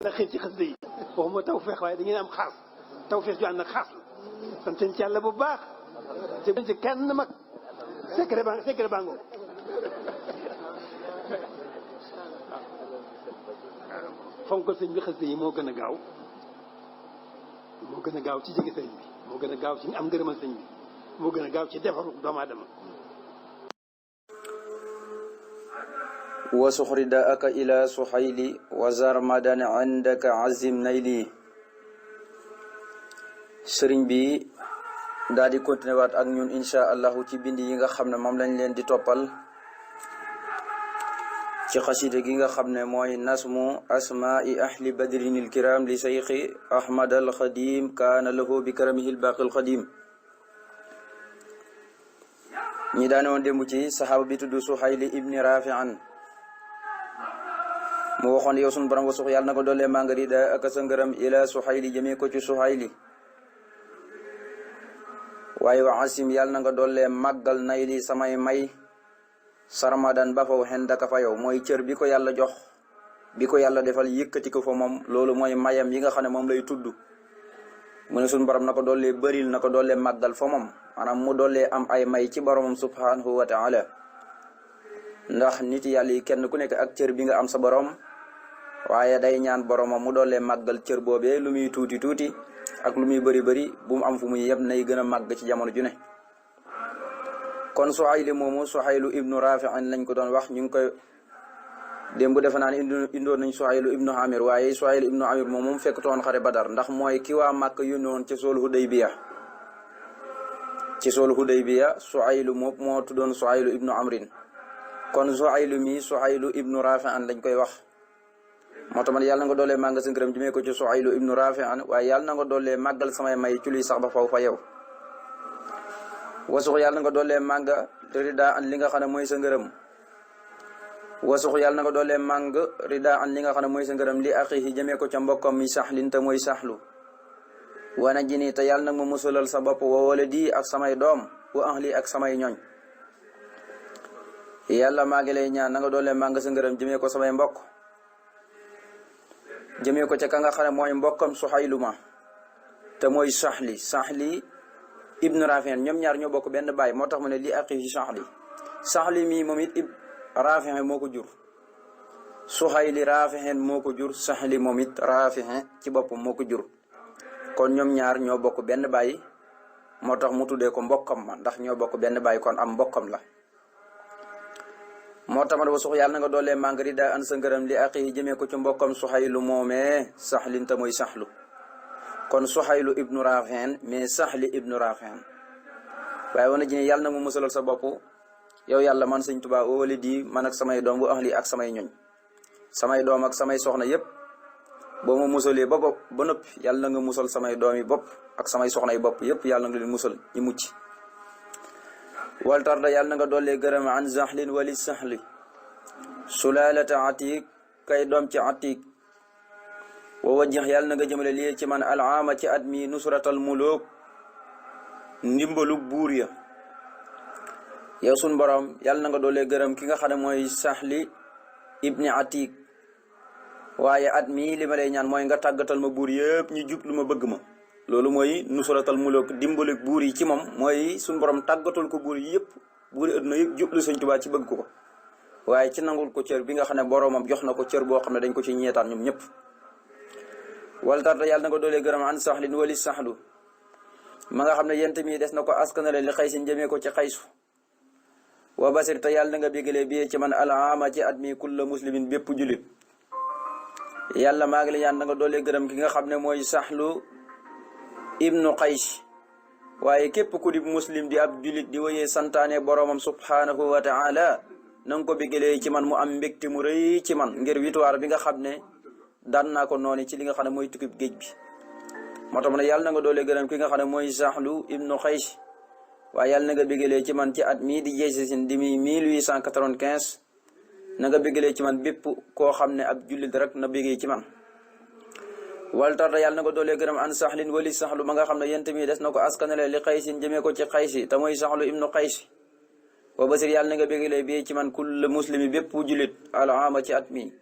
na xëy ci xasida yi waxuma tawfeex waaye da ngeen am xaas tawfeex ju ànd ak xaas la sant ci yàlla bu baax ci kenn mag secret bango fonkal sëñ bi xasida yi moo gën a gaaw ci jege sëñ bi moo gën a gaaw ci am ngërëmal sëñ bi moo gën a gaaw ci defaru doomu aadama wa suxridaaka ila suxayli wa zarmadan indaka azim nayli. sëriñ bi daal di continué waat ak ñun insha allahu ci bind yi nga xam ne moom lañ leen di toppal ci xasida gi nga xam ne mooy nasmu asmaai ahli badrin il kiram li sayxi ahmad al xadim kaana lahu bi karamihi l baaqi al xadim. ñi daane woon démb ci saxaaba bi tudd suxayli ibni rafian mu waxoon yow sunu borom wa sux yàlla na ko doolee màngari da ak sa ngërëm ila suxayli jëmee ko ci suxayli waaye wa asim yàlla na nga doolee màggal nay li samay may sarmadan ba faw xen daka fa yow mooy cër bi ko yàlla jox bi ko yàlla defal yëkkati ko fa moom loolu mooy mayam yi nga xam ne moom lay tudd mu ne sunu borom na ko doolee bëril na ko doolee màggal fa moom maanaam mu doolee am ay may ci boromam subhanahu wa taala ndax nit yàlla yi kenn ku nekk ak cër bi nga am sa borom waaye day ñaan boromam mu doolee màggal cër boobee lu muy tuuti tuuti ak lu muy bëri bëri bu mu am fu muy yem nay gën a màgg ci jamono ju ne. kon Suhayli moomu Suhaylu ibnu Rafi'an lañ ko doon wax ñu ngi koy démb defe naa ne indoon nañ Suhaylu ibnu Amir waaye Suhaylu ibnu Amir moom fekkutoon xare Badar ndax mooy ki waa Màkka yónni woon ci soolu Hudaybiya Suhaylu moom moo tuddoon Suhaylu ibnu Amrin kon Suhaylu mi Suhaylu ibnu Rafi'an lañ koy wax. moo tax man yàlla na nga doolee màggal sa ngërëm jëmee ko ci Suhaylu ibnu Rafi'an waaye yàlla na nga doolee màggal samay may ci luy sax ba faw fa yow. wasux yàlla na nga doolee màgg rida an li nga xam ne mooy sa ngërëm wasux yàlla na nga doolee màgg rida an li nga xam ne mooy sa ngërëm li axihi jëmee ko ca mbokkam mi saxlin te mooy saxlu wana jini te yàlla nag ma musalal sa bopp wa waladi ak samay doom wa ahli ak samay ñooñ yàlla maa ngi lay ñaan na nga doolee màgg sa ngërëm jëmee ko samay mbokk jëmee ko ca ka nga xam ne mooy mbokkam Suhaylu ma te mooy saxli ibnu Rafi'an ñoom ñaar ñoo bokk benn baay moo tax mu ne li aqihi saxli mii moom it Rafi'an moo ko jur Suhayli Rafi'an moo ko jur saxli moom it Rafi'an ci boppam moo ko jur kon ñoom ñaar ñoo bokk benn baay moo tax mu tuddee ko mbokkam ma ndax ñoo bokk benn baay kon am mbokkam la moo tax ma wa sux yàlla na nga doolee màngari daa an sa ngërëm li aqihi jëmee ko ci mbokkam Suhaylu moomee saxlin te mooy saxlu kon Suhaylu ibnu Rafi'an mais saxli ibnu Rafi'an waaye wana ji ne yàlla na mu musalal sa bopp yow yàlla man sëñ Tuubaa wala di man ak samay doom bu ahli ak samay ñoñ samay doom ak samay soxna yépp boo ma musalee ba noppi yàlla na nga musal samay doom yi bopp ak samay soxna yi bopp yépp yàlla na nga leen musal ñu mucc waltarda yàlla na nga doolee gërëm an zaxlin wali saxli sulalata atiq kay doom ci atiq wa wajjax yàlla na nga jëmale lii ci man alaama ci at mi nusratal muluk ndimbalu buur ya yow sun borom yàlla na nga doolee gërëm ki nga xam ne mooy saxli ibni atiq waaye at mi li ma lay ñaan mooy nga tàggatal ma buur yëpp ñu jub lu ma bëgg ma loolu mooy nusratal muluk dimbalu buur yi ci moom mooy sun borom tàggatal ko buur yëpp buur yi adduna yëpp jublu Sëñ Tuubaa ci bëgg ko waaye ci nangul ko cër bi nga xam ne boromam jox na ko cër boo xam ne dañ ko ci ñeetaan ñoom ñëpp wala tarta yàlla na ko doolee gërëm an saxlin wali saxlu ma nga xam ne yent mi des na ko askanale li xaysin jëmee ko ci xaysu wa basir te yàlla na nga bégalee bi ci man alaama ci at mi kulla muslimin bépp julit yàlla maa ngi la ñaan na nga doolee gërëm ki nga xam ne mooy saxlu ibnu qays waaye képp ku di muslim di ab julit di woyee santaane boromam subhanahu wa taala na nga ko bégalee ci man mu am mbégte mu rëy ci man ngir victoire bi nga xam ne daan naa ko noonu ci li nga xam ne mooy tukkib géej bi moo tax ma ne yàlla na nga doolee gërëm ki nga xam ne mooy saxlu ibnu qays waaye yàlla na nga bégalee ci man ci at mii di jeesi sin di mi 1895 na nga bégalee ci man bépp koo xam ne ab jullit rek na bégee ci man wal tarta yàlla na nga doolee gërëm an saxlin wali saxlu ma nga xam ne yent mi des na ko askanale li xaysin jëmee ko ci xaysi te mooy saxlu ibnu qays wa basir yàlla na nga bégalee bi ci man kull muslimi bépp jullit alaama ci at mi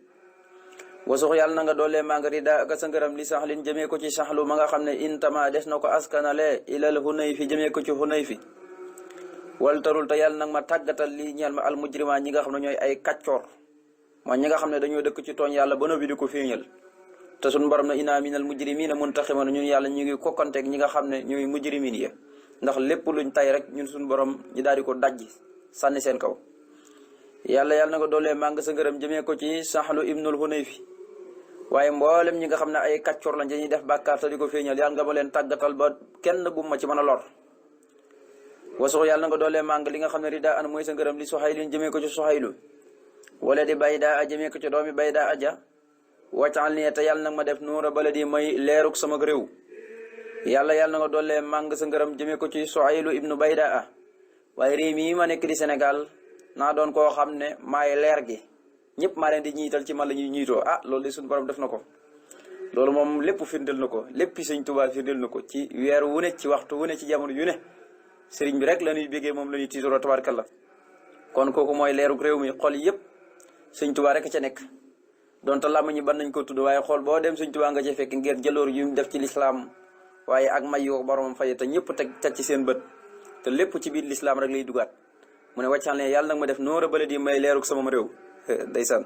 wasux yàlla na nga doolee maa nga rida ak sa ngërëm li saxlin jëmee ko ci saxlu ma nga xam ne intama des na ko askanale ilal Hunayfi jëmee ko ci Hunayfi wal tarul te yàlla nag ma tàggatal lii ñeel ma al mujrima ñi nga xam ne ñooy ay kàccoor mooy ñi nga xam ne dañoo dëkk ci tooñ yàlla ba noppi di ko feeñal te suñu borom na inna minal mujrimina muntaqimun ñun yàlla ñu ngi kokkanteeg ñi nga xam ne ñooy mujrimin ya ndax lépp luñ tay rek ñun suñu borom ñi daal di ko dajji sànni seen kaw yàlla na ko doolee màng sa ngërëm jëmee ko ci Saxlu ibnul Hunayfi waaye mboolem ñi nga xam ne ay kàccoor lañ dañuy def bàkkaar te di ko feeñal yàlla nga ma leen tàggatal ba kenn bu ma ci mën a lor wasux yàlla na nga doolee màng li nga xam ne rida an mooy sa ngërëm li Suhaylin jëmee ko ci Suhaylu wala di bayda a jëmee ko ci doomi bayda aja waccal nii te yàlla nag ma def nuura baladi may leeruk sama réew yàlla na nga doolee màng sa ngërëm jëmee ko ci Suhaylu ibnu bayda a waaye réew mi ma nekk di Sénégal naa doon koo xam ne maay leer gi ñëpp maa leen di ñiital ci man la ñuy ñiitoo loolu de suñu borom def na ko loolu moom lépp firndeel na ko lépp Sëñ Tuubaa firndeel na ko ci weer wu ne ci waxtu wu ne ci jamono yu ne sëriñ bi rek la ñuy bégee moom la ñuy tiitaroo tabarkalla kon kooku mooy leeruk réew mi xol yëpp Sëñ Tuubaa rek ca nekk donte làmm ñi ban nañ ko tudd waaye xool boo dem Sëñ Tuubaa nga ci fekk ngir jëloor yu mu def ci lislaam waaye ak may yoo boromam fay te ñëpp teg ci seen bët te lépp ci biir lislaam rek lay dugaat mu ne wàccal ne yàlla nag ma def noora bala di may leeruk sama réew ndeysaan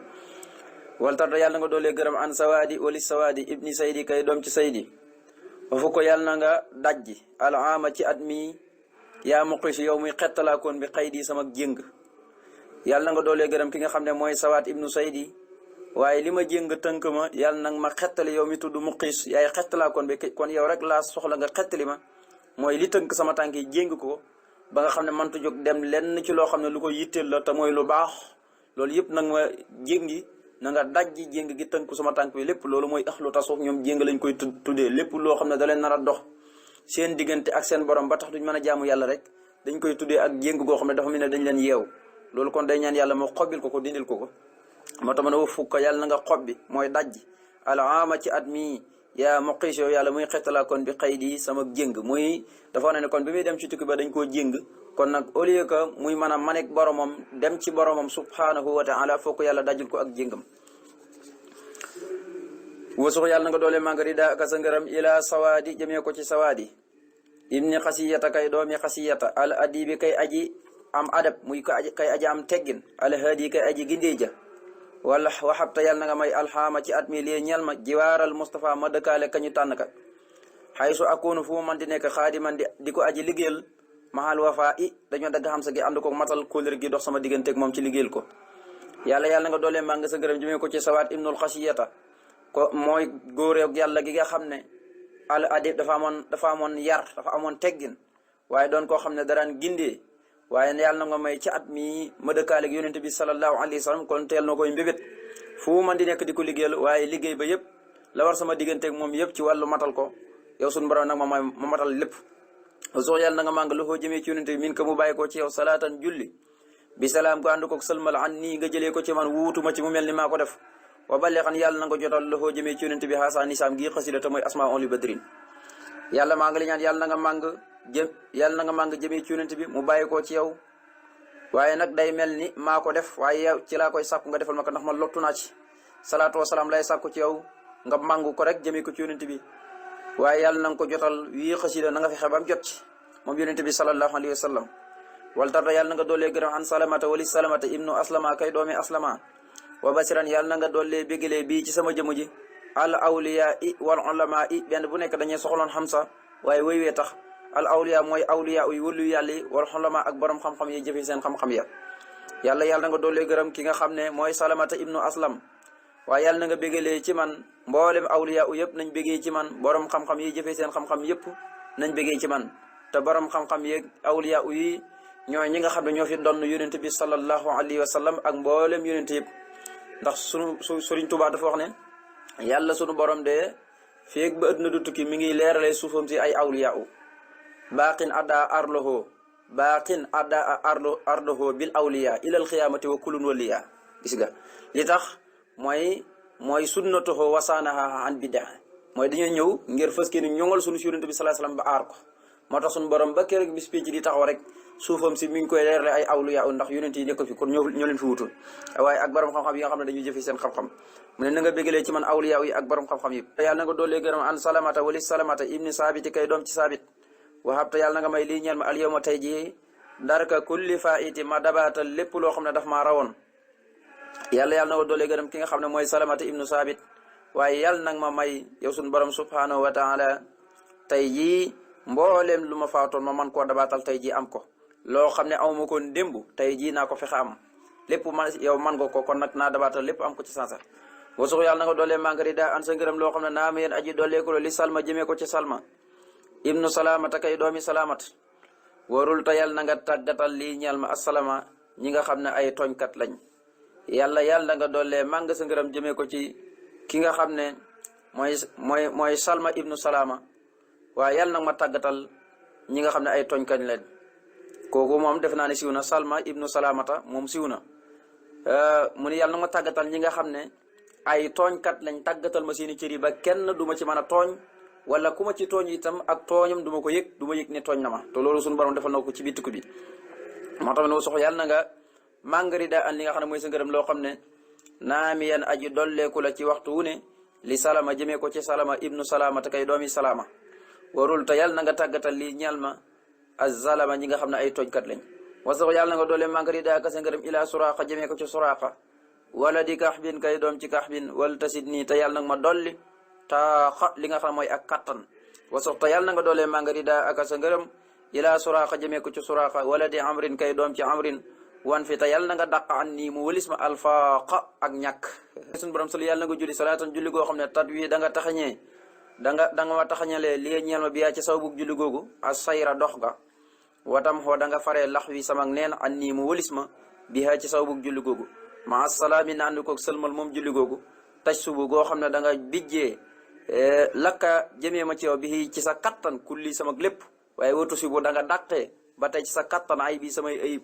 wal tarda yàlla na nga doolee gërëm an sawaadi wali sawaadi ibni saydi kay doom ci saydi ba fu ko yàlla na nga dajji alaama ci at mi yaa muqisi yow muy xettalaakoon bi xaydi sama jéng yàlla na nga doolee gërëm ki nga xam ne mooy sawaat ibnu saydi waaye li ma jéng tënk ma yàlla nag ma xettali yow mi tudd muqis yaay xettalaakoon bi kon yow rek laa soxla nga xettali ma mooy li tënk sama tànk yi jéng ko ba nga xam ne mantu jóg dem lenn ci loo xam ne lu ko yitteel la te mooy lu baax loolu yëpp nag ma jéngi na nga dajji jéng gi tënk sama tànk bi lépp loolu mooy axlu tasawuf ñoom jéng lañ koy tuddee lépp loo xam ne da leen nar a dox seen diggante ak seen borom ba tax duñ mën a jaamu yàlla rek dañ koy tuddee ak jéng goo xam ne dafa mel ne dañ leen yeew loolu kon day ñaan yàlla moo xobbil ko dindil ko moo tax ma ne wa fukka yàlla na nga xobbi mooy dajji alaama ci at mii yaa muqiis yow yàlla muy xettalaa kon bi xëy di sama jéng muy dafa ne kon bi muy dem ci tukki ba dañ koo jéng kon nag au lieu que muy mën a manek boromam dem ci boromam subhanahu wa taala foo ko yàlla dajul ko ak jéngam wasux yàlla na nga doole màngari daa aka sa ngërëm ila sawaadi jëmee ko ci sawaadi ibni xasiyata kay doomi xasiyata al adibi kay aji am adab muy kay aji am teggin al hadi kay aji gindeeja wala waxabta yàlla na nga may alxaama ci at mi lee ñel ma jiwaaral Moustapha ma dëkkaale kañu tànn ka xay su akunu fu man di nekk xaadiman di ko aji liggéeyal mahal wafa dañoo dagg xam sa gi ànd ko matal kóllëre gi dox sama digganteeg moom ci liggéeyal ko yàlla na nga doolee maa nga sa ngërëm jëmee ko ci sawaat ibnul xasiyata ko mooy góoreeg yàlla gi nga xam ne al adib dafa amoon yar dafa amoon teggin waaye doon koo xam ne daraan gindee waaye yàlla na nga may ci at mi ma dëkkaaleeg yonente bi sallallahu alayhi wa sallam kon teel na koy mbébét fu man di nekk di ko liggéeyal waaye liggéey ba yëpp la war sama digganteeg moom yëpp ci wàllu matal ko yow suñu borom nag ma matal lépp soo yàlla na nga màng loxoo jëmee ci yonente bi min ko mu bàyyi ko ci yow salaatan julli bi salaam ko ànd ko sëlmal an nii nga jëlee ko ci man wuutuma ci mu mel ni maa ko def wa balexan yàlla na nga jotal loxoo jëmee ci yonente bi xaasa nisaam gii xasida te mooy asmaa on li badrin yàlla maa ngi li ñaan yàlla na nga màng jëmee ci yonente bi mu bàyyi ko ci yow waaye nag day mel ni maa ko def waaye yow ci laa koy sàkku nga defal ma ko ndax ma lottu naa ci salaatu wasalaam lay sàkku ci yow nga màng ko rek jëmee ko ci yonente bi waaye yàlla na nga ko jotal wii xasida na nga fexe ba mu jot ci moom yonente bi sallallahu alayhi wa sallam wal tarda yàlla na nga doolee gërëm an salamata wali salamata ibnu aslama kay doomi aslama wa basiran yàlla na nga doolee bégalee bii ci sama jëmu ji al awliya wal ulama benn bu nekk dañuy soxloon xam sa waaye woy wee tax al awliya mooy awliya uy wëllu yàlla yi wal ulama ak borom xam-xam yi jëfe seen xam-xam ya yàlla na nga doolee gërëm ki nga xam ne mooy salamata ibnu aslam waaye yàlla na nga bégalee ci man mboolem awliya u yëpp nañ bégee ci man borom xam-xam yi jëfee seen xam-xam yëpp nañ bégee ci man te borom xam-xam yeeg awliya u yi ñooy ñi nga xam ne ñoo fi donn yonent bi sallallahu alayhi wa sallam ak mboolem yonent yëpp ndax Sëriñ Tuubaa dafa wax ne yàlla sunu borom de feeg ba àddina du tukki mi ngi leeralee suufam si ay awliya u baaqin adda ardoho bil awliya ilal xiyaamati wa kulun waliya gis nga li tax mooy sunnatuhu wasaanaha an bidaa mooy dañoo ñëw ngir fës ke ni ñoŋal sunu yonent bi sallallahu alayhi wasallam ba aar ko moo tax sunu borom ba keroog bis pénc di taxaw rek suufam si mi ngi koy leerle ay awliya ndax yonent yi nekk fi kon ñoo leen fi wutul waaye ak borom xam-xam yi nga xam ne dañuy jëfe seen xam-xam mu ne na nga bégalee ci man awliya yi ak borom xam-xam yi yàlla na nga doolee gërëm an salamata wali salamata ibni saabiti kay doom ci saabit wahabta yàlla na nga may lii ñeel ma al yawma tey jii darka kulli faiti ma dabaatal lépp loo xam ne daf maa rawoon yàlla na nga doolee gërëm ki nga xam ne mooy salamata ibnu saabit waaye yàlla nag ma may yow suñu borom subhanahu wa taala tey jii mbooleem lu ma faatoon ma man koo dabaatal tey jii am ko loo xam ne awma ko démb tey jii naa ko fexe am lépp man yow man nga ko kon nag naa dabaatal lépp am ko ci sansa wasux yàlla na nga doolee mangari daa an sa ngërëm loo xam ne naa ma yéen aji dooleeku li salma jëmee ko ci salma ibnu salaamata kay doomi salaamat warul ta yàlla na nga tàggatal lii ñeel ma assalama ñi nga xam ne ay tooñkat lañ yàlla na nga doolee màng sa ngërëm jëmee ko ci ki nga xam ne mooy salma ibnu salaama waaye yàlla nag ma tàggatal ñi nga xam ne ay tooñkat lañ kooku moom def naa ne siw na salma ibnu salaamata moom siw na mu ne yàlla nag ma tàggatal ñi nga xam ne ay tooñkat lañ tàggatal ma seeni cër yi ba kenn du ma ci mën a tooñ wala ku ma ci tooñ itam ak tooñam du ma ko yëg du ma yëg ne tooñ na ma te loolu suñu borom defal na ko ci biir tukki bi moo tax ne sox yàlla na nga màngari daa an li nga xam ne mooy sa ngërëm loo xam ne naami yan aji dolleeku la ci waxtu wu ne li salama jëmee ko ci salama ibnu salaama te kay doomi salaama warul te yàlla na nga tàggatal li ñeel ma azalama ñi nga xam ne ay tooñkat lañ wasax yàlla na nga doole màngari daa ka sa ngërëm ila suraqa jëmee ko ci suraqa wala di kaxbin kay doom ci kaxbin wala tasit nii te yàlla nag ma dolli taaxa li nga xam mooy ak kattan wasax te yàlla na nga doole màngari daa aka sa ngërëm ila suraqa jëmee ko ci suraqa wala di amrin kay doom ci amrin wan fi te yàlla na nga dàq an nii mu wëlis ma alfaaqa ak ñàkk suñu borom sali yàlla na nga julli salaatan julli goo xam ne tat wi da nga taxañee da nga ma taxañalee li ñeel ma biyaa ci saw bug julli googu a sayra dox ga watam xoo da nga faree lax wi samag neen an nii mu wëlis ma biyaa ci saw bug julli googu ma asalaami na ànd koog sëlmal moom julli googu taj subu goo xam ne da nga bijjee lakka jëmee ma ci yow bi ci sa kattan kulli samag lépp waaye watu si bu da nga dàqee ba tey ci sa kattan ay bi samay ayib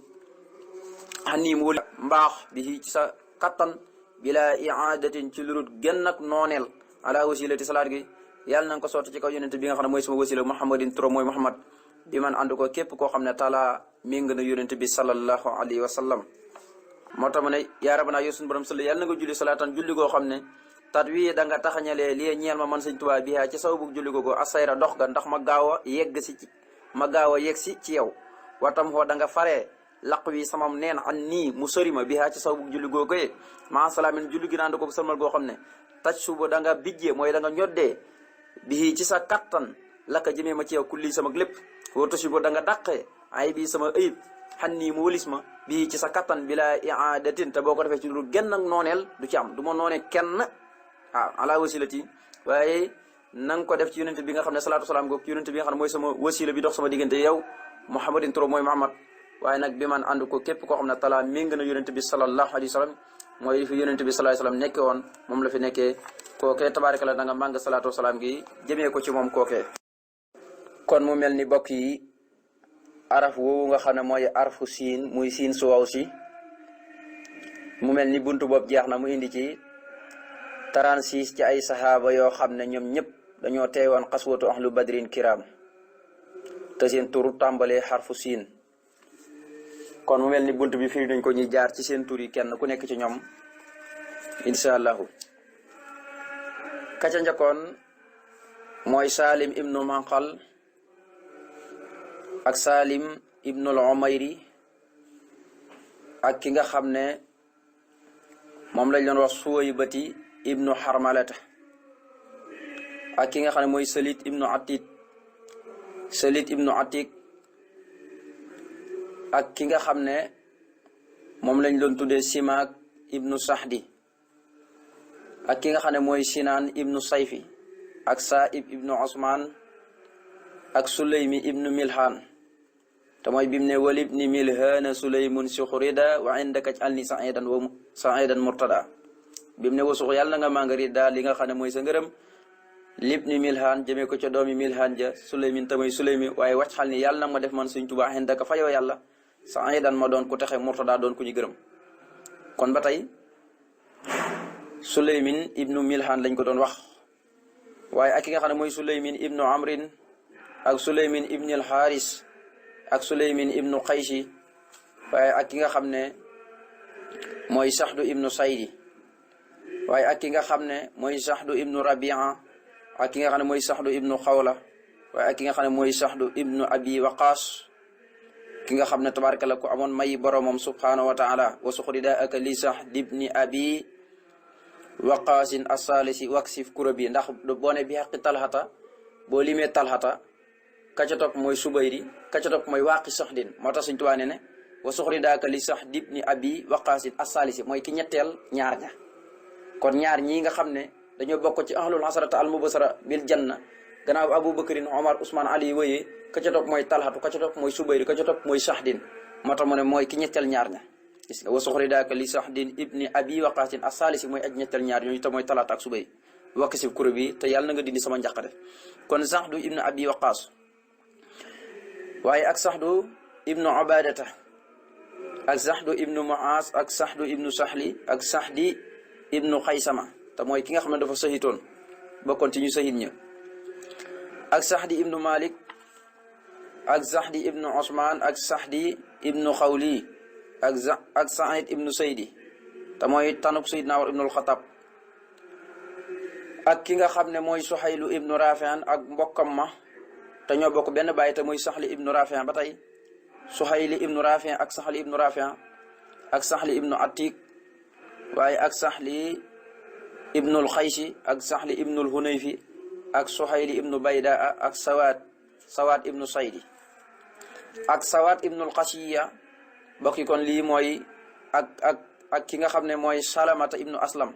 xanii mu wëli mbaax bi ci sa kattan bila iadatin ci lurut genn ak nooneel ala wasilati salaat gi yàlla na nga ko sotti ci kaw yonente bi nga xam ne mooy sama wasila muhammadin turo mooy muhammad bi man ànd ko képp koo xam ne taala méng na yonente bi sallallahu alayhi wa sallam moo tax mu ne yaa rabbana yow suñu borom sëli yàlla na nga julli salaatan julli goo xam ne tat wii da nga taxañalee lii ñeel ma man sëñ Tuubaa bi ci saw bug julli googu asayra dox ga ndax ma gaaw a yegg si ci yow watam xoo da nga faree laq wi samam neen an nii mu sori ma bi ci saw bug julli googu yee maa salaamin julli gi naan ko sëlmal goo xam ne taj suba da nga bijjee mooy da nga ñoddee bi ci sa kattan laka jëmee ma ci yow kulli sama lépp wootu si bo da nga dàqee ay bii sama ayib xan nii mu wëlis ma bii ci sa kattan bi la iadatin te boo ko defee ci lu genn ak nooneel du ci am du ma noonee kenn ala wasilati waaye na nga ko def ci yonente bi nga xam ne salaatu salaam goog ci yonente bi nga xam ne mooy sama wasila bi dox sama diggante yow muhammadin turo mooy muhammad waaye nag bi man ànd ko képp koo xam ne talaa méng na yonente bi sallallahu alayhi wa sallam mooy fi yonente bi sallallahu alayhi wa sallam nekke woon moom la fi nekkee kookee tabaaraka la da nga màng salaatu salaam gi jëmee ko ci moom kookee kon mu mel ni bokk yi araf woowu nga xam ne mooy arfu siin muy siin su waw si mu mel ni buntu boobu jeex na mu indi ci 36 ci ay saxaaba yoo xam ne ñoom ñëpp dañoo teewoon xaswatu ahlu badrin kiram te seen tur tàmbalee xarfu siin kon mu mel ni bunt bi firi nañ ko ñuy jaar ci seen tur yi kenn ku nekk ci ñoom incha allahu kaca njakkoon mooy salim ibnu manqal ak salim ibnul umayri ak ki nga xam ne moom lañ doon wax suwaybati ibnu harmalata ak ki nga xam ne mooy salit ibnu atik ak ki nga xam ne moom lañ doon tuddee simaak ibnu sahdi ak ki nga xam ne mooy sinaan ibnu sayfi ak saib ibnu osman ak sulaymi ibnu milhan te mooy bimu ne walib ni milhana sulaymun suxrida wa indaka al ni saidan murtada bimu ne wasux yàlla na nga màngari daal li nga xam ne mooy sa ngërëm lib ni milhan jëmee ko ca doomi milhan ja sulaymin tamay sulaymi waaye wàcc xal ni yàlla na ma def man Sëñ Tuubaa indaka fa yow yàlla saidan ma doon ku texe murtada doon ku ñu gërëm kon ba tey sulaymin ibnu milhan lañ ko doon wax waaye ak ki nga xam ne mooy sulaymin ibnu amrin ak sulaymin ibnul xaaris ak Suleymin ibnu Qaysi waaye ak ki nga xam ne mooy Saxdu ibnu Saydi waaye ak ki nga xam ne mooy Saxdu ibnu Rabia ak ki nga xam ne mooy Saxdu ibnu Xawla waaye ak ki nga xam ne mooy Saxdu ibnu Abi Waqaas ki nga xam ne tabaarkalla ku amoon may boromam subhaanahu wa taala wa suxrida aka li Saxd ibni Abi Waqaasin asaalisi waksif kurabi ndax boo ne bi xaqi talxata boo limee talxata ka ca topp mooy Subayri ka ca topp mooy waaqi Saxdin moo tax Sëñ Tuubaa ne wa suxrida aka li Saxd ibni Abi Waqaasin asaalisi mooy ki ñetteel ñaar ña kon ñaar ñii nga xam ne dañoo bokk ci ahlul asrata al mubasara bil janna gannaaw Abu Bakrin Omar Ousmane Ali wéyee ka ca topp mooy talxatu ka ca topp mooy Subayri ka ca topp mooy Saxdin moo tax mu ne mooy ki ñetteel ñaar ña gis nga wa suxridaaka li Saxdin ibni Abi Waqaasin as-saalisi mooy aj ñetteel ñaar ñooñu te mooy talaata ak Subayri wakk si kuréel bi te yàlla na nga dindi sama njàqare kon Saxdu ibnu Abi Waqaas waaye ak Saxdu ibnu Ubaadata ak Saxdu ibnu Muaas ak Saxdu ibnu Saxli ak Saxdi ibnu Xaysama te mooy ki nga xam ne dafa sahitoon bokkoon ci ñu sahit ña ak Saxdi ibnu Malik ak Saxdi ibnu Osman ak Saxdi ibnu Xawli ak Saïd ibnu Saydi te mooy tanuk Sayyidina Umar ibnul Xattaab ak ki nga xam ne mooy Suhaylu ibnu Rafian ak mbokkam ma te ñoo bokk benn baay te mooy Saxli ibnu Rafian ba tey Suhayli ibnu Rafian ak Saxli ibnu Rafian ak Saxli ibnu Atik waaye ak Saxli ibnul Xaysi ak Saxli ibnul Hunayfi ak Suhayli ibnu Baydaa ak Sawaat ibnu Saydi ak Sawaat ibnul Xasiya bokki kon lii mooy ak ki nga xam ne mooy Salamata ibnu Aslam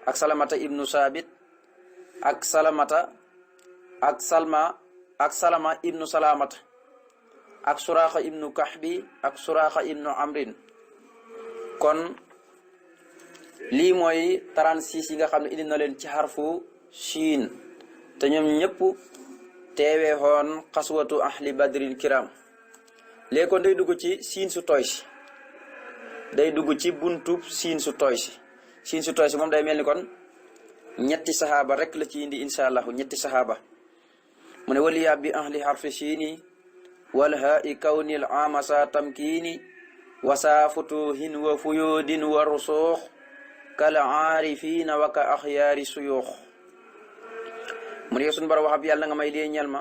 ak Salamata ibnu Saabit ak Salamata ak Salama ibnu Salamata ak Suraaxa ibnu Kahbi ak Suraaxa ibnu Amrin kon lii mooy 36 yi nga xam ne indi na leen ci xarfu siin te ñoom ñëpp teewee xoon xaswatu ahli badrin kiram léegi kon day dugg ci siin su tooy si day dugg ci buntub siin su tooy si siin su tooy si moom day mel ni kon ñetti saxaaba rek la ci indi incha allahu ñetti saxaaba mu ne waliya bi ahli xarfi siini wal haa kawnil amasa tamkiini wasa futuhin wa fuyudin wa rusuux kal aarifiina wa ka axyaari suyuux mu ne suñu bara waxab yàlla nga may dee ñel ma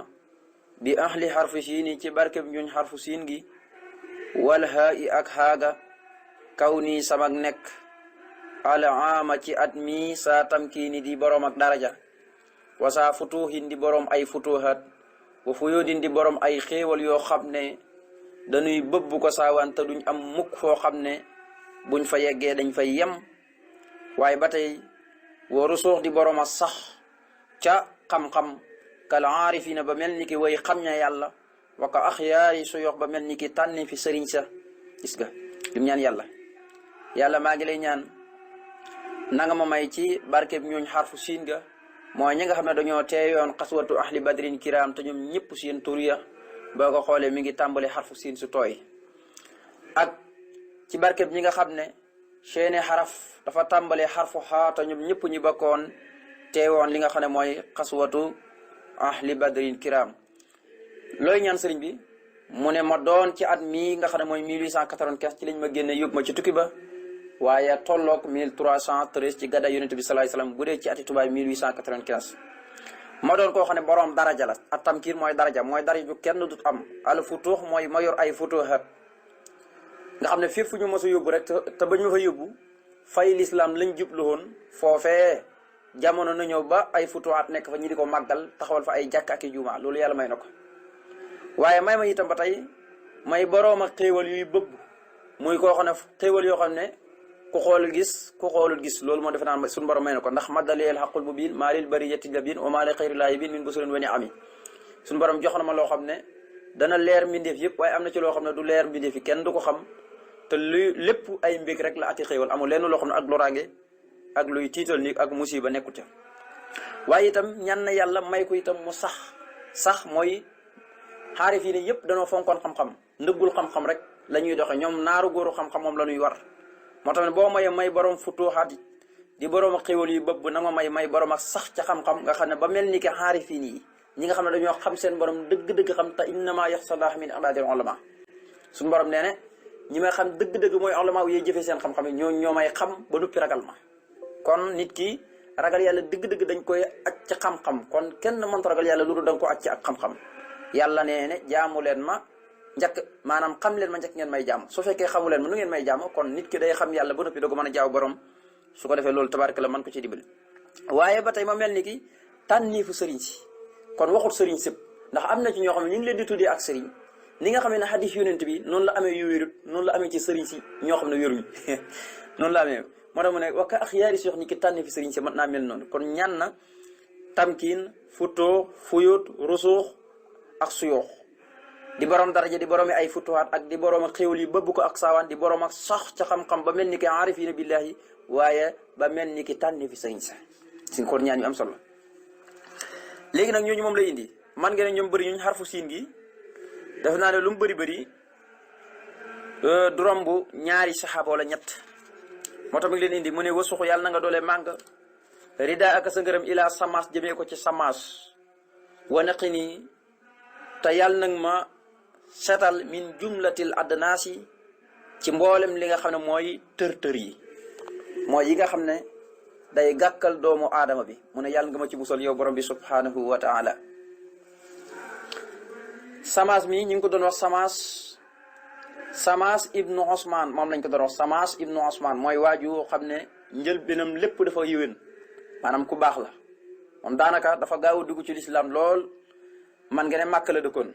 bi ahli xarfu siini ci barkeb ñuñ xarfu siin gi wal haa ak xaaga kaw nii samag nekk al aama ci at mi saa tamkiini di boroom ak daraja wasaa futuuhin di boroom ay futuuhat wa fuyudin di boroom ay xéewal yoo xam ne dañuy bëbb ko saawaan te duñ am mukk foo xam ne buñ fa yeggee dañ fay yem waaye ba tey waru suux di boroom a sax ca xam-xam kal aarifina ba mel ni ki way xam ña yàlla wa ka axyaari su yox ba mel ni ki tànni fi sëriñ sa gis nga lim ñaan yàlla maa ngi lay ñaan nanga ma may ci barkeb ñooñ xarfu siin ga mooy ñi nga xam ne dañoo teeyoon xaswatu ahli badrin kiram te ñoom ñëpp seen tur ya boo ko xoolee mi ngi tàmbale xarfu siin su tooy ak ci barkeb ñi nga xam ne seeni xaraf dafa tàmbalee xarfu xaa te ñoom ñëpp ñu bokkoon teewoon li nga xam ne mooy xaswatu ahli badrin kiram looy ñaan sëriñ bi mu ne ma doon ci at mii nga xam ne mooy 1895 ci lañ ma génne yóbbu ma ci tukki ba waaye tolloog 1313 ci gàddaay yonent bi salaay salaam bu dee ci ati tubaay 1895 ma doon koo xam ne boroom daraja la at tamkiir mooy daraja ju kenn dut am al futuux mooy ma yor ay futuuxat nga xam ne fépp fu ñu mos a yóbbu rek te bañ ma fa yóbbu fay lislaam lañ jublu woon foofee jamono na ñëw ba ay futuuxat nekk fa ñi di ko màggal taxawal fa ay jàkk ak i juuma loolu yàlla may na ko waaye may ma itam ba tey may boroom ak xéewal yuy bëbb muy koo xam ne xéewal yoo xam ne ku xool gis ku xoolul gis loolu moo defe naa suñu borom may na ko ndax maddaleel xaqul bu biin maa lil bariyati labin wa maa li xayri laahi bin min busurin wa ni ami suñu borom jox na ma loo xam ne dana leer mbindeef yëpp waaye am na ci loo xam ne du leer mbindeef yi kenn du ko xam te lu lépp ay mbég rek la ati xéewal amul lenn loo xam ne ak loraange ak luy tiital ni ak musiba nekku ca waaye itam ñan na yàlla may ko itam mu sax mooy xaarif yi ne yëpp danoo fonkoon xam-xam ndëggul xam-xam rek la ñuy doxe ñoom naaru góoru xam-xam moom la ñuy war moo tax ne boo mayee may borom futuuxaat di borom ak xéwal yu bëbb na ma may borom ak sax ca xam-xam nga xam ne ba mel ni ki xaarif yi nii ñi nga xam ne dañoo xam seen borom dëgg-dëgg xam te innama yaxsallaaha min ibaadil ulama suñu borom nee ne ñi may xam dëgg-dëgg mooy ulama yi jëfee seen xam-xam yi ñoo may xam ba noppi ragal ma kon nit ki ragal yàlla dëgg-dëgg dañ koy aj ci xam-xam kon kenn mënta ragal yàlla lu dul da nga ko aj ci ak xam-xam yàlla nee ne jaamu leen ma njëkk maanaam xam leen ma njëkk ngeen may jaam su fekkee xamu leen ma nu ngeen may jaam kon nit ki day xam yàlla ba noppi da ko mën a jaaw borom su ko defee loolu tabaaraka la mën ko ci dimbali waaye ba tey ma mel ni ki tànniifu sëriñ si kon waxut sëriñ sëpp ndax am na ci ñoo xam ne ñu ngi leen di tuddee ak sëriñ ni nga xam ne xadis yonent bi noonu la amee yu wérut noonu la amee ci sëriñ si ñoo xam ne wéruñu noonu la amee moo tax mu ne wakka ak yaari si wax ni ki tànni fi sëriñ si mën naa mel noonu kon ñaan na tamkiin futoo fuyut rusuux ak suyoox di borom daraja di borom ay futuwaat ak di borom xéwal yi bëbb ko ak saawaan di borom ak sax ca xam-xam ba mel ni ki aarifiina billahi waaye ba mel ni ki tànni fi sëriñ sa si kon ñaan yu am solo léegi nag ñooñu moom lay indi man nga ne ñoom bëri ñuñ xarfu siin gi def naa ne lu mu bëri du romb ñaari saxaaba wala ñett moo tax mi ngi leen indi mu ne wasuxu yàlla na nga doole màng rida ak sa ngërëm ilaa samaas jëmee ko ci samaas wanaqi nii te yàlla nag ma setal min jumlatil adnaasi ci mboolem li nga xam ne mooy tër-tër yi mooy yi nga xam ne day gàkkal doomu aadama bi mu ne yàlla nga ma ci musal yow borom bi subhanahu wa taala samaas mi ñu ngi ko doon wax samaas ibnu Osman moom lañ ko doon wax samaas ibnu Osman mooy waaju xam ne njëlbéenam lépp dafa yéwén maanaam ku baax la moom daanaka dafa gaaw a dugg ci lislaam lool man nga ne màkk la dëkkoon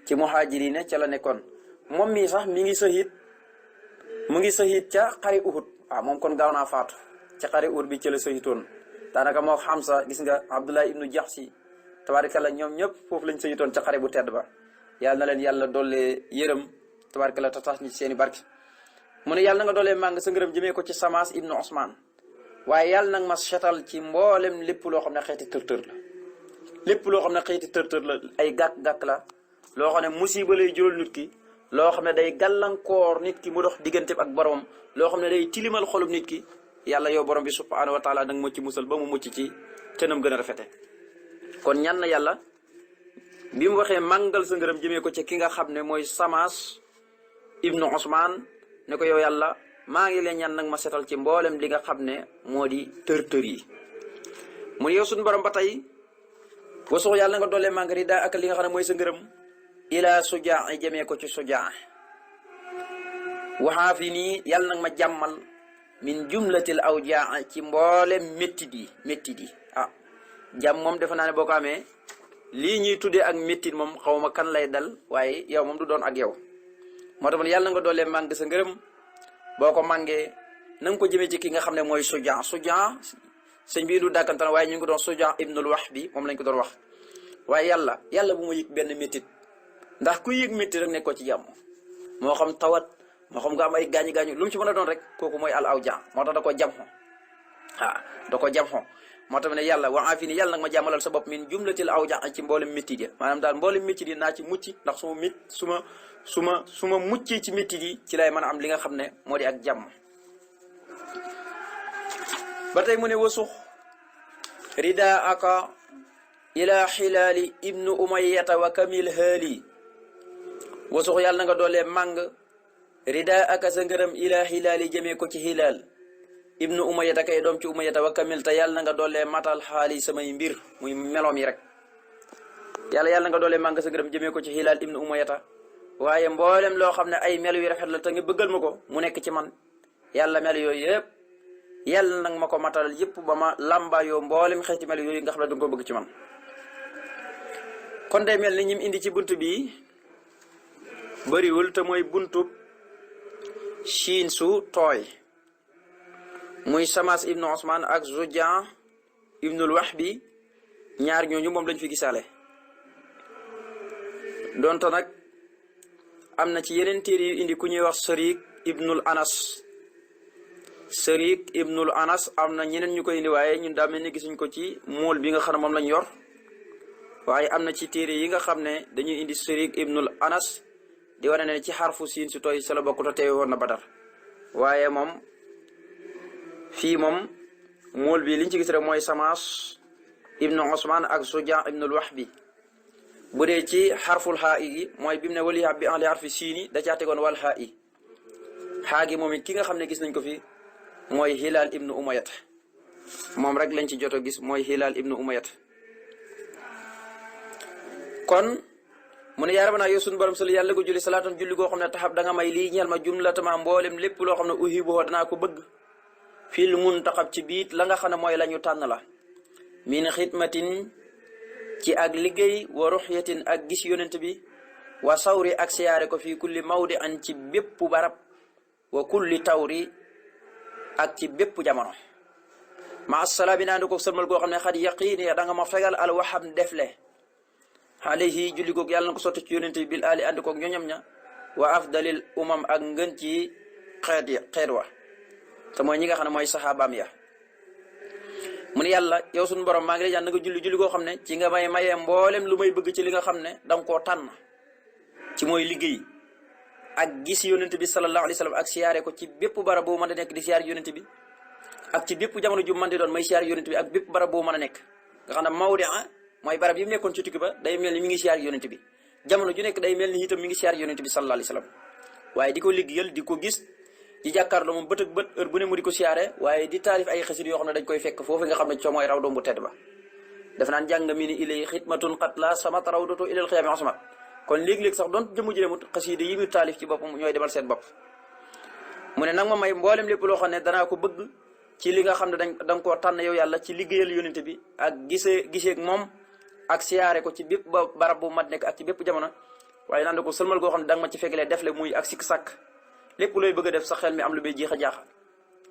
ci muhaajiriin ca la nekkoon moom mii sax mu ngi sahit ca xare Uhud waaw moom kon gaaw naa faatu ca xare Uhud bi ca la sahitoon daanaka moo Hamza gis nga Abdullah ibnu Jaxsi tabaarkalla ñoom ñëpp foofu lañ sahitoon ca xare bu tedd ba yàlla na leen yàlla doole yërëm tabaarkalla te tax ñi ci seeni barke mu ne yàlla na nga doolee màng sa ngërëm jëmee ko ci Samaas ibnu Osman waaye yàlla nag ma setal ci mboolem lépp loo xam ne xeeti tër-tër la lépp loo xam ne xeeti tër-tër la ay gàkk-gàkk la loo xam ne musiba lay jural nit ki loo xam ne day gàllankoor nit ki mu dox diggante ak borom loo xam ne day tilimal xolum nit ki yàlla yow borom bi subhaanahu wa taala nag moo ci musal ba mu mucc ci te nam gën a rafete kon ñaan na yàlla bi mu waxee màngal sa ngërëm jëmee ko ci ki nga xam ne mooy Samaas ibnu Osman ne ko yow yàlla maa ngi leen ñaan nag ma setal ci mboolem li nga xam ne moo di tër-tër yi mu ne yow suñu borom ba tey wasux yàlla nga doolee màng rida ak li nga xam ne mooy sa ngërëm ila sujaa jëmee ko ci sujaa waxaa fi nii yàlla nag ma jàmmal min jumlatil awjaa ci mboolem méttit yi ah jàmm moom defe naa ne boo ko amee lii ñuy tuddee ak méttit moom xaw ma kan lay dal waaye yow moom du doon ak yow moo tax yàlla nga doolee màng sa ngërëm boo ko màngee na nga ko jëmee ci ki nga xam ne mooy sujaa sëñ bii du dàkkantan waaye ñu ngi ko doon sujaa ibnul Wahbi moom lañ ko doon wax waaye yàlla bu ma yëg benn méttit ndax ku yëg méttit rek nekkoo ci jàmm moo xam tawat moo xam nga am ay gaañu lu mu ci mën a doon rek kooku mooy al awjaa moo tax da ko jam xo moo tax ne yàlla wa aafini yàlla nag ma jàmmalal sa bopp min jumlatil awjaa ci mboolem méttit yi maanaam daal mboolem méttit yi naa ci mucc ndax su ma muccee ci méttit yi ci lay mën a am li nga xam ne moo di ak jàmm ba tey mu ne wasux rida aka ila xilaali ibnu umayata wa kamil haali wasux yàlla na nga doolee màng rida aka sa ngërëm ila xilaali jëmee ko ci xilaal ibnu umayata kay doom ci umayata wa kamil te yàlla na nga doolee matal xaali samay mbir muy meloom yi rek yàlla na nga doolee màng sa ngërëm jëmee ko ci xilaal ibnu umayata waaye mboolem loo xam ne ay melo yu rafet la te nga bëggal ma ko mu nekk ci man yàlla melo yooyu yëpp yàlla nag ma ko matalal yëpp ba ma làmbaayoo mboolem xeeti melo yooyu nga xam ne danga ko bëgg ci man kon day mel ni ñim indi ci bunt bi bëriwul te mooy buntub siin su tooy muy Samaas ibnu Osman ak Sujaa ibnul Wahbi ñaar ñooñu moom lañ fi gisaale donte nag am na ci yeneen téere yu indi ku ñuy wax Sariik ibnul Anas am na ñeneen ñu koy indi waaye ñun daa mel ni gisuñ ko ci mool bi nga xam ne moom lañ yor waaye am na ci téere yi nga xam ne dañuy indi Sariik ibnul Anas di wane ne ci xarfu siin su tooy sa la bokk te teewe woon na Badar waaye moom fii moom mool bi liñ ci gis rek mooy Samaas ibnu Usmaan ak Sujaa ibnul Wahbi. bu dee ci xarful xaa gi mooy bi mu ne wali bi en li xarfi siini da caa tegoon wal xaa i xaa gi moom it ki nga xam ne gis nañ ko fi mooy Hilaal ibnu Umayyat moom rek lañ ci jot a gis mooy Hilaal ibnu Umayyat. kon mu ne yaa rabbana yow sunu borom sali yàlla ko julli salaatan julli goo xam ne taxab da nga may lii ñeel ma jumlatama mboolem lépp loo xam ne uhibuhu danaa ko bëgg fil muntaxab ci biit la nga xam ne mooy la ñu tànn la min xidmatin ci ak liggéey wa ruxyatin ak gis yonent bi wa sawri ak siyaare ko fii kulli mawdi an ci bépp barab wa kulli tawri ak ci bépp jamono ma assalaabi naa ndi ko sëlmal goo xam ne xat yaqiini da nga ma fegal al waxam defle alayhi julli goog yàlla na ko sotti ci yonent bi bil ali andi koog ñoñam ña wa afdalil umam ak ngën ci xeet wa te mooy ñi nga xam ne mooy saxaabaam ya mu ne yàlla yow suñu borom maa ngi lay ñaan nga julli goo xam ne ci nga may mayee mboolem lu may bëgg ci li nga xam ne danga koo tànn ci mooy liggéey ak gis yonent bi sallallahu alayhi wa sallam ak siyaare ko ci bépp barab boo mën a nekk di siyaare yonent bi ak ci bépp jamono ju mën di doon may siyaare yonent bi ak bépp barab boo mën a nekk nga xam ne mawdi mooy barab yi mu nekkoon ci tukki ba day mel ni mi ngi siyaare yonent bi jamono ju nekk day mel ni itam mi ngi siyaare yonent bi sallallahu alayhi wa sallam waaye di ko liggéeyal di ko gis di jàkkaarloo moom bët ak bët heure bu ne mu di ko siyaare waaye di taarif ay xasit yoo xam ne dañ koy fekk foofu nga xam ne coo mooy raw doom bu tedd ba def naan jàng mi ni ilay xidmatun xat la samat rawdatu ilal xiyaami asmat kon léegi-léegi sax doon jëmu ji demut xasida yi mu taalif ci boppam ñooy demal seen bopp mu ne nag ma may mboolem lépp loo xam ne danaa ko bëgg ci li nga xam ne da nga koo tànn yow yàlla ci liggéeyal yonent bi ak giseeg moom ak siyaare ko ci bépp barab bu mat nekk ak ci bépp jamono waaye naan da ko sëlmal goo xam ne da nga ma ci fekkelee def le muy ak sikk sàkk lépp looy bëgg a def sa xel mi am lu bay jeex a jaaxal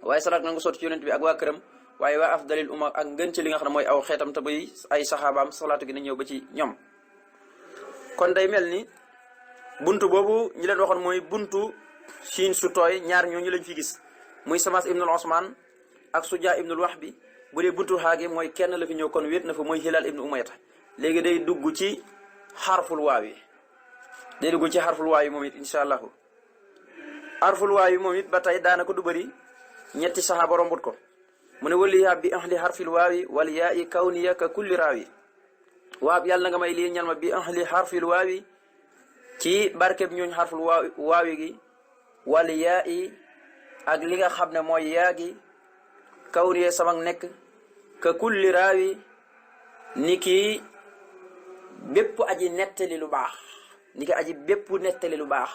waaye salaat na nga sotti ci yonent bi ak waa këram waaye waa afdalil umma ak ngën ci li nga xam ne mooy aw xeetam te bay ay saxaabaam salaatu gi na ñëw ba ci ñoom. kon day mel ni buntu boobu ñi leen waxoon mooy buntu siin su tooy ñaar ñooñu lañ fi gis muy Samaas ibnul Usmaan ak Sujaa ibnul Wahbi bu dee buntu xaagi mooy kenn la fi ñëw kon wéet na fa mooy Hilaal ibnu Umayyata léegi day dugg ci xarful waaw yi day dugg ci xarful waaw yi moom it incha allahu xarful waaw yi moom it ba tey daanaka du bëri ñetti saxaaba rombut ko mu ne waliya bi ahli xarfil waawi wal yaa i kawniya ka kulli raawi waab yàlla na nga may lii ñal ma bi ahli xarfil waawi ci barkeb ñooñ xarful waawi gi wal yaa i ak li nga xam ne mooy yaa gi kawniya sama nekk ka kulli raawi ni ki bépp aji nettali lu baax ni ki aji bépp nettali lu baax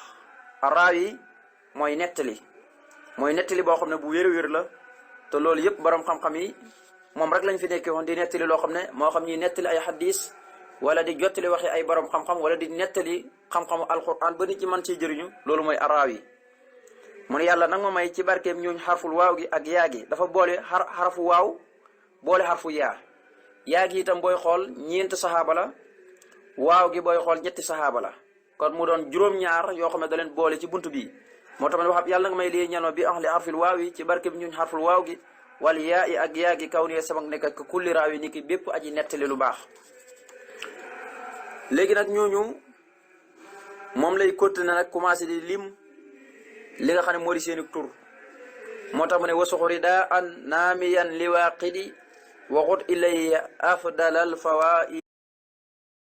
raawi mooy nettali boo xam ne bu wér-wér la te loolu yëpp borom xam-xam yi moom rek lañ fi nekkee woon di nettali loo xam ne moo xam ñuy nettali ay xadis wala di jottali waxi ay borom xam-xam wala di nettali xam-xamu alquran ba nit ci mën ciy jëriñu loolu mooy araawi mu ne yàlla nag ma may ci barkeem ñooñ xarful waaw gi ak yaa gi dafa boole xarfu waaw boole xarfu yaa gi itam booy xool ñeenti saxaaba la waaw gi booy xool ñetti saxaaba la kon mu doon juróom-ñaar yoo xam ne da leen boole ci buntu bii moo tax ma wax yàlla nga may lii ñanoo bi ahli xarfil waaw yi ci barke bi ñun xarful waaw gi wala yaa i ak yaa gi kaw nii sama nekk ak kulli raaw yi ni ki bépp aji nettali lu baax léegi nag ñooñu moom lay continuer nag commencé di lim li nga xam ne moo di seeni tur moo tax mu ne wasuxuri daa an naamiyan li waaqidi waxut ilayya afdalal fawaid